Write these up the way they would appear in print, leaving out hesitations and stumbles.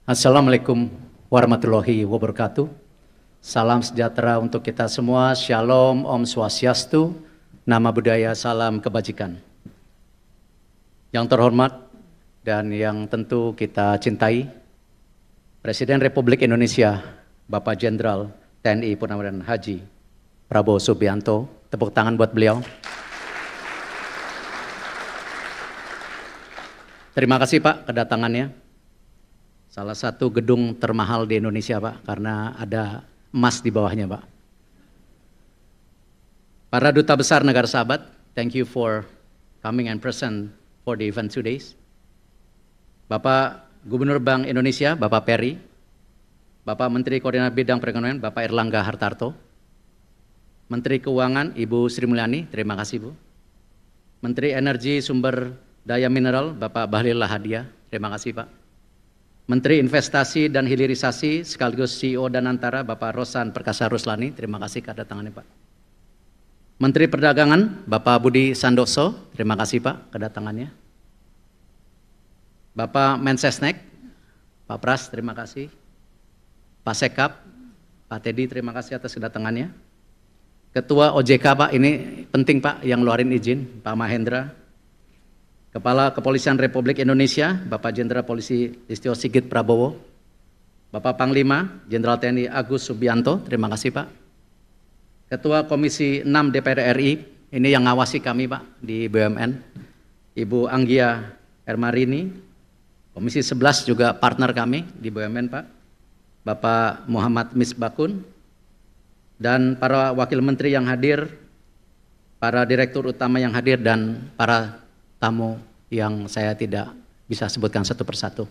Assalamualaikum warahmatullahi wabarakatuh. Salam sejahtera untuk kita semua. Shalom, Om Swastiastu, nama budaya, salam kebajikan. Yang terhormat dan yang tentu kita cintai, Presiden Republik Indonesia, Bapak Jenderal TNI Purnawirawan Haji Prabowo Subianto. Tepuk tangan buat beliau. Terima kasih Pak kedatangannya. Salah satu gedung termahal di Indonesia Pak, karena ada emas di bawahnya Pak. Para Duta Besar Negara Sahabat, thank you for coming and present for the event today. Bapak Gubernur Bank Indonesia, Bapak Peri, Bapak Menteri Koordinator Bidang Perekonomian, Bapak Erlangga Hartarto, Menteri Keuangan, Ibu Sri Mulyani, terima kasih Bu. Menteri Energi Sumber Daya Mineral, Bapak Bahlil Lahadiah, terima kasih Pak. Menteri Investasi dan Hilirisasi sekaligus CEO dan Antara, Bapak Rosan Perkasa Ruslani, terima kasih kedatangannya Pak. Menteri Perdagangan, Bapak Budi Santoso, terima kasih Pak kedatangannya. Bapak Mensesnek, Pak Pras, terima kasih. Pak Sekap, Pak Teddy, terima kasih atas kedatangannya. Ketua OJK Pak, ini penting Pak yang ngeluarin izin, Pak Mahendra. Kepala Kepolisian Republik Indonesia, Bapak Jenderal Polisi Listio Sigit Prabowo, Bapak Panglima Jenderal TNI Agus Subianto, terima kasih Pak. Ketua Komisi 6 DPR RI, ini yang ngawasi kami Pak di BUMN, Ibu Anggia Hermarini. Komisi 11 juga partner kami di BUMN Pak, Bapak Muhammad Misbakun, dan para wakil menteri yang hadir, para direktur utama yang hadir, dan para tamu yang saya tidak bisa sebutkan satu persatu.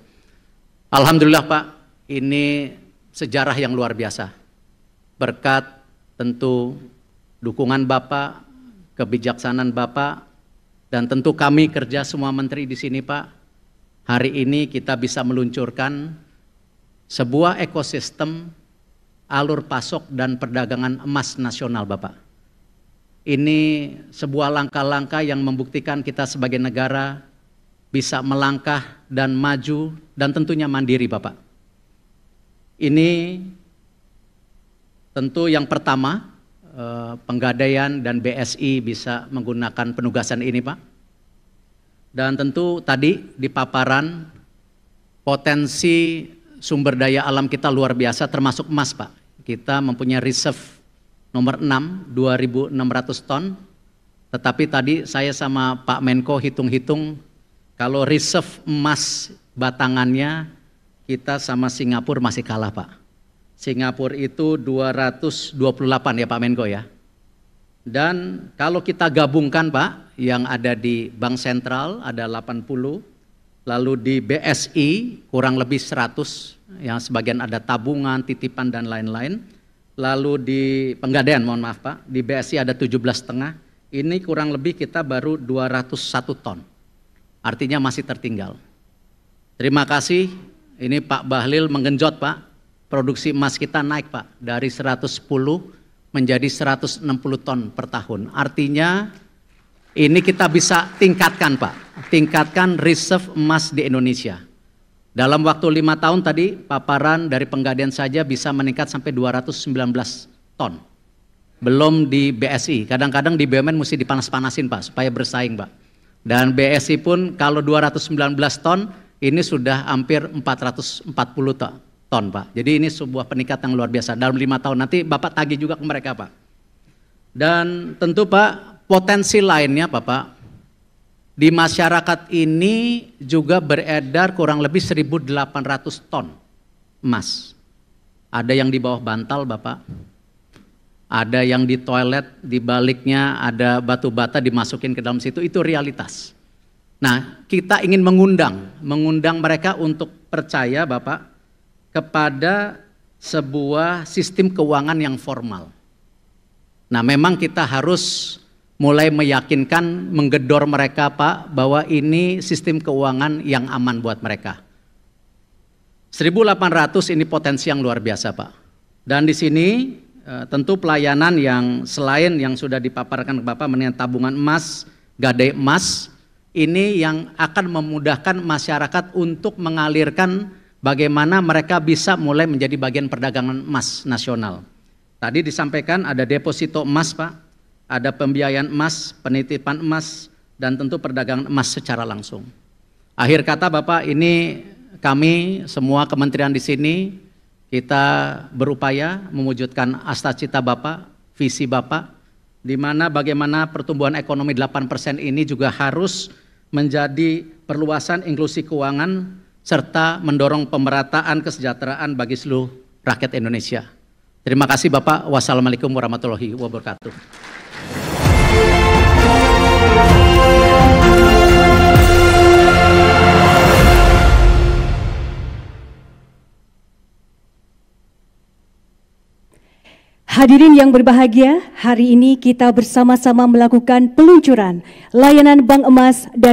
Alhamdulillah Pak, ini sejarah yang luar biasa. Berkat tentu dukungan Bapak, kebijaksanaan Bapak, dan tentu kami kerja semua menteri di sini Pak. Hari ini kita bisa meluncurkan sebuah ekosistem alur pasok dan perdagangan emas nasional Bapak. Ini sebuah langkah-langkah yang membuktikan kita sebagai negara bisa melangkah dan maju dan tentunya mandiri Bapak. Ini tentu yang pertama, Penggadaian dan BSI bisa menggunakan penugasan ini Pak. Dan tentu tadi di paparan potensi sumber daya alam kita luar biasa termasuk emas Pak. Kita mempunyai reserve nomor 6, 2.600 ton, tetapi tadi saya sama Pak Menko hitung-hitung, kalau reserve emas batangannya, kita sama Singapura masih kalah Pak. Singapura itu 228 ya Pak Menko ya. Dan kalau kita gabungkan Pak, yang ada di Bank Sentral ada 80, lalu di BSI kurang lebih 100, yang sebagian ada tabungan, titipan dan lain-lain. Lalu di Penggadaian, mohon maaf Pak, di BSI ada 17,5, ini kurang lebih kita baru 201 ton. Artinya masih tertinggal. Terima kasih, ini Pak Bahlil menggenjot Pak, produksi emas kita naik Pak, dari 110 menjadi 160 ton per tahun. Artinya ini kita bisa tingkatkan Pak, tingkatkan reserve emas di Indonesia. Dalam waktu 5 tahun tadi paparan dari Penggadaian saja bisa meningkat sampai 219 ton. Belum di BSI, kadang-kadang di BUMN mesti dipanas-panasin Pak supaya bersaing Pak. Dan BSI pun kalau 219 ton ini sudah hampir 440 ton Pak. Jadi ini sebuah peningkatan yang luar biasa dalam 5 tahun. Nanti Bapak tagih juga ke mereka Pak. Dan tentu Pak potensi lainnya Bapak, di masyarakat ini juga beredar kurang lebih 1.800 ton emas. Ada yang di bawah bantal Bapak, ada yang di toilet, di baliknya ada batu bata dimasukin ke dalam situ, itu realitas. Nah kita ingin mengundang mereka untuk percaya Bapak kepada sebuah sistem keuangan yang formal. Nah memang kita harus mulai meyakinkan, menggedor mereka Pak, bahwa ini sistem keuangan yang aman buat mereka. 1.800 ini potensi yang luar biasa Pak. Dan di sini tentu pelayanan yang selain yang sudah dipaparkan ke Bapak mengenai tabungan emas, gadai emas, ini yang akan memudahkan masyarakat untuk mengalirkan bagaimana mereka bisa mulai menjadi bagian perdagangan emas nasional. Tadi disampaikan ada deposito emas Pak, ada pembiayaan emas, penitipan emas, dan tentu perdagangan emas secara langsung. Akhir kata Bapak, ini kami semua kementerian di sini, kita berupaya mewujudkan asta-cita Bapak, visi Bapak, di mana bagaimana pertumbuhan ekonomi 8% ini juga harus menjadi perluasan inklusi keuangan, serta mendorong pemerataan kesejahteraan bagi seluruh rakyat Indonesia. Terima kasih Bapak. Wassalamualaikum warahmatullahi wabarakatuh. Hadirin yang berbahagia, hari ini kita bersama-sama melakukan peluncuran layanan Bank Emas dan